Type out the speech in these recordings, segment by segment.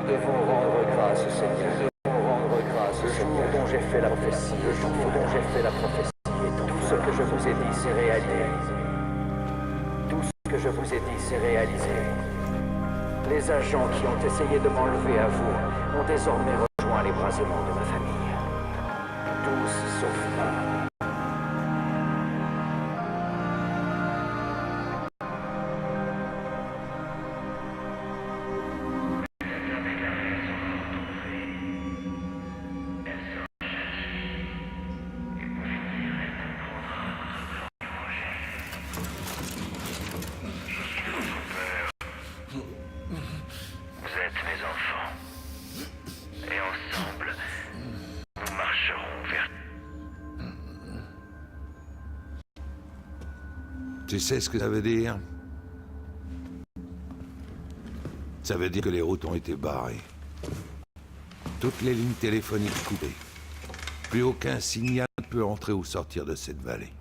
devons rendre grâce, Seigneur. Nous devons rendre grâce, le jour dont j'ai fait la prophétie, le jour dont j'ai fait la prophétie, et tout ce que je vous ai dit s'est réalisé. Tout ce que je vous ai dit s'est réalisé. Les agents qui ont essayé de m'enlever à vous ont désormais rejoint les brasements de ma famille. Tous sauf un. Tu sais ce que ça veut dire? Ça veut dire que les routes ont été barrées. Toutes les lignes téléphoniques coupées. Plus aucun signal ne peut entrer ou sortir de cette vallée.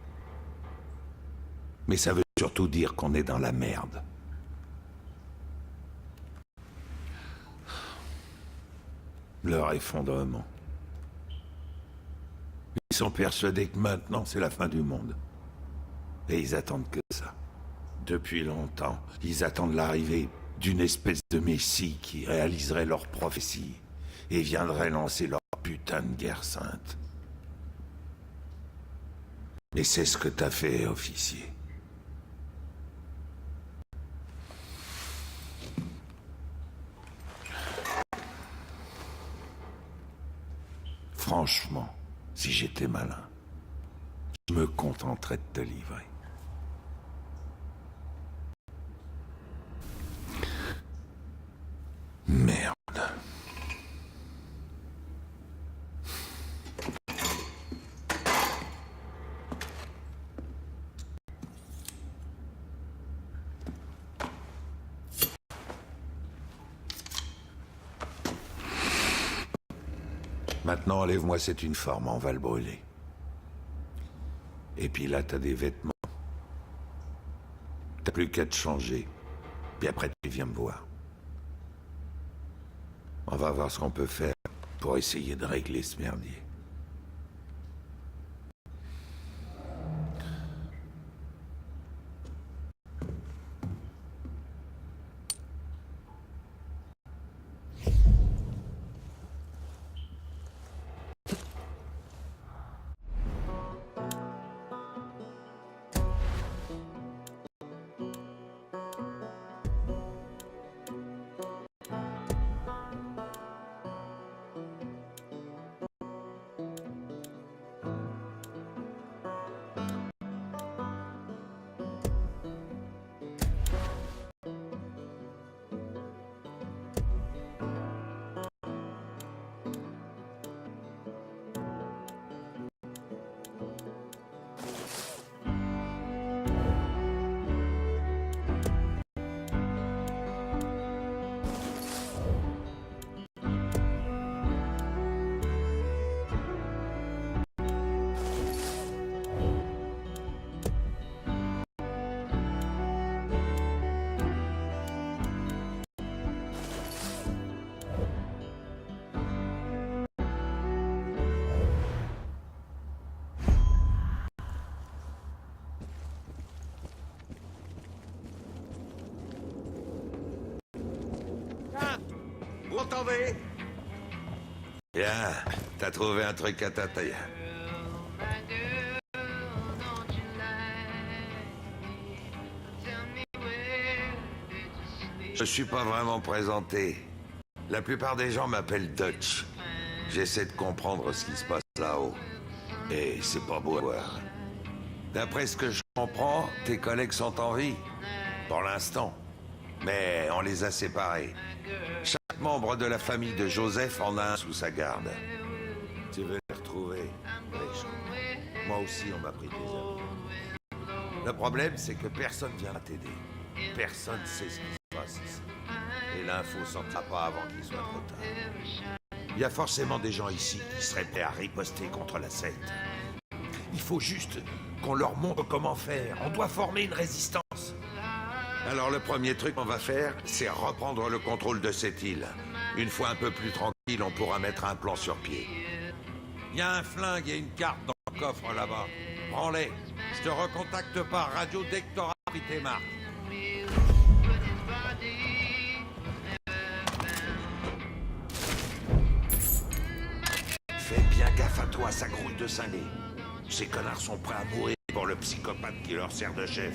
Mais ça veut surtout dire qu'on est dans la merde. Leur effondrement. Ils sont persuadés que maintenant c'est la fin du monde. Et ils attendent que ça. Depuis longtemps, ils attendent l'arrivée d'une espèce de messie qui réaliserait leur prophétie et viendrait lancer leur putain de guerre sainte. Et c'est ce que t'as fait, officier. Franchement, si j'étais malin, je me contenterais de te livrer. Merde. Maintenant, enlève-moi cet uniforme, on va le brûler. Et puis là, t'as des vêtements. T'as plus qu'à te changer. Puis après, tu viens me voir. On va voir ce qu'on peut faire pour essayer de régler ce merdier. Vous entendez? Bien, t'as trouvé un truc à ta taille. Je suis pas vraiment présenté. La plupart des gens m'appellent Dutch. J'essaie de comprendre ce qui se passe là-haut. Et c'est pas beau à voir. D'après ce que je comprends, tes collègues sont en vie. Pour l'instant. Mais on les a séparés. Chaque membre de la famille de Joseph en a un sous sa garde. Tu veux les retrouver? Oui, moi aussi, on m'a pris des amis. Le problème, c'est que personne vient t'aider. Personne sait ce qui se passe ici. Et l'info sortira pas avant qu'il soit trop tard. Il y a forcément des gens ici qui seraient prêts à riposter contre la secte. Il faut juste qu'on leur montre comment faire. On doit former une résistance. Alors le premier truc qu'on va faire, c'est reprendre le contrôle de cette île. Une fois un peu plus tranquille, on pourra mettre un plan sur pied. Il y a un flingue et une carte dans le coffre là-bas. Prends-les. Je te recontacte par radio dès que t'auras pris tes marques. Fais bien gaffe à toi, ça grouille de cinglés. Ces connards sont prêts à mourir pour le psychopathe qui leur sert de chef.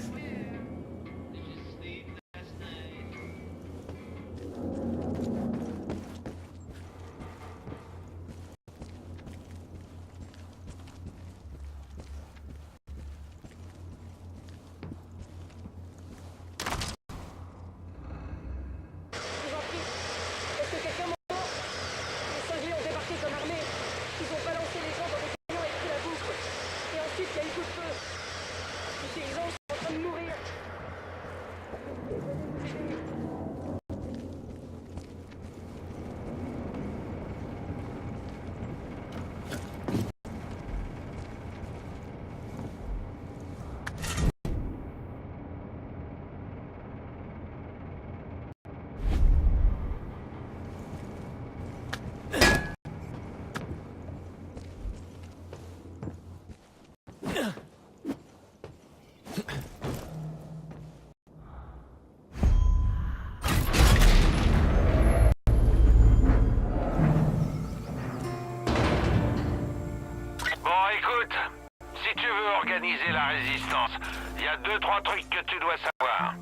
Organiser la résistance, il y a 2-3 trucs que tu dois savoir.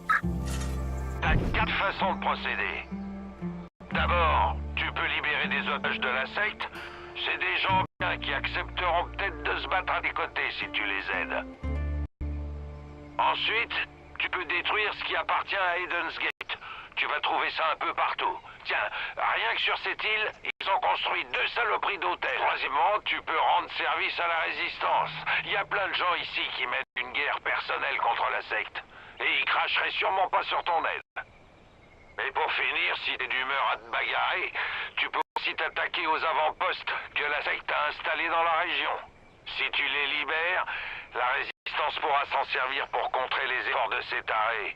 T'as 4 façons de procéder. D'abord, tu peux libérer des otages de la secte. C'est des gens bien qui accepteront peut-être de se battre à tes côtés si tu les aides. Ensuite, tu peux détruire ce qui appartient à Eden's Gate. Tu vas trouver ça un peu partout. Tiens, rien que sur cette île, ils ont construit 2 saloperies d'hôtels. Troisièmement, tu peux rendre service à la résistance. Il y a plein de gens ici qui mènent une guerre personnelle contre la secte. Et ils cracheraient sûrement pas sur ton aide. Et pour finir, si t'es d'humeur à te bagarrer, tu peux aussi t'attaquer aux avant-postes que la secte a installés dans la région. Si tu les libères, la résistance pourra s'en servir pour contrer les efforts de ces tarés.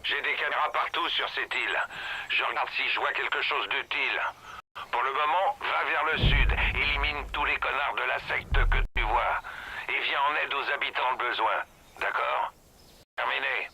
J'ai des caméras partout sur cette île. Je regarde si je vois quelque chose d'utile. Pour le moment, va vers le sud, élimine tous les connards de la secte que tu vois, et viens en aide aux habitants de besoin. D'accord? Terminé.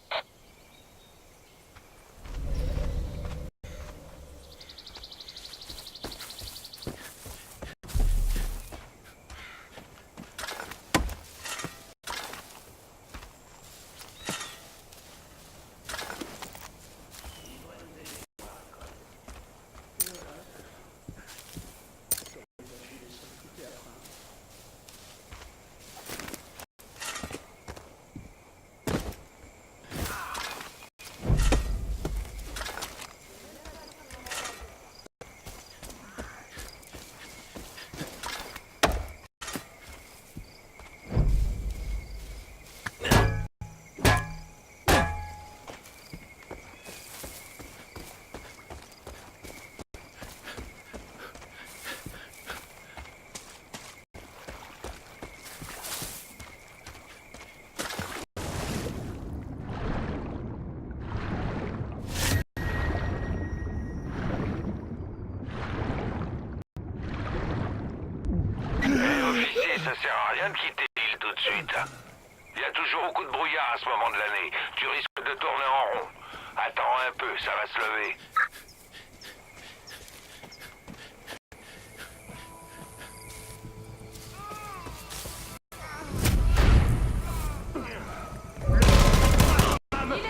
Ça sert à rien de quitter l'île tout de suite. Il y a toujours beaucoup de brouillard à ce moment de l'année. Tu risques de tourner en rond. Attends un peu, ça va se lever.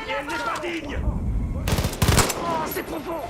Elle n'est pas digne. Oh, c'est profond.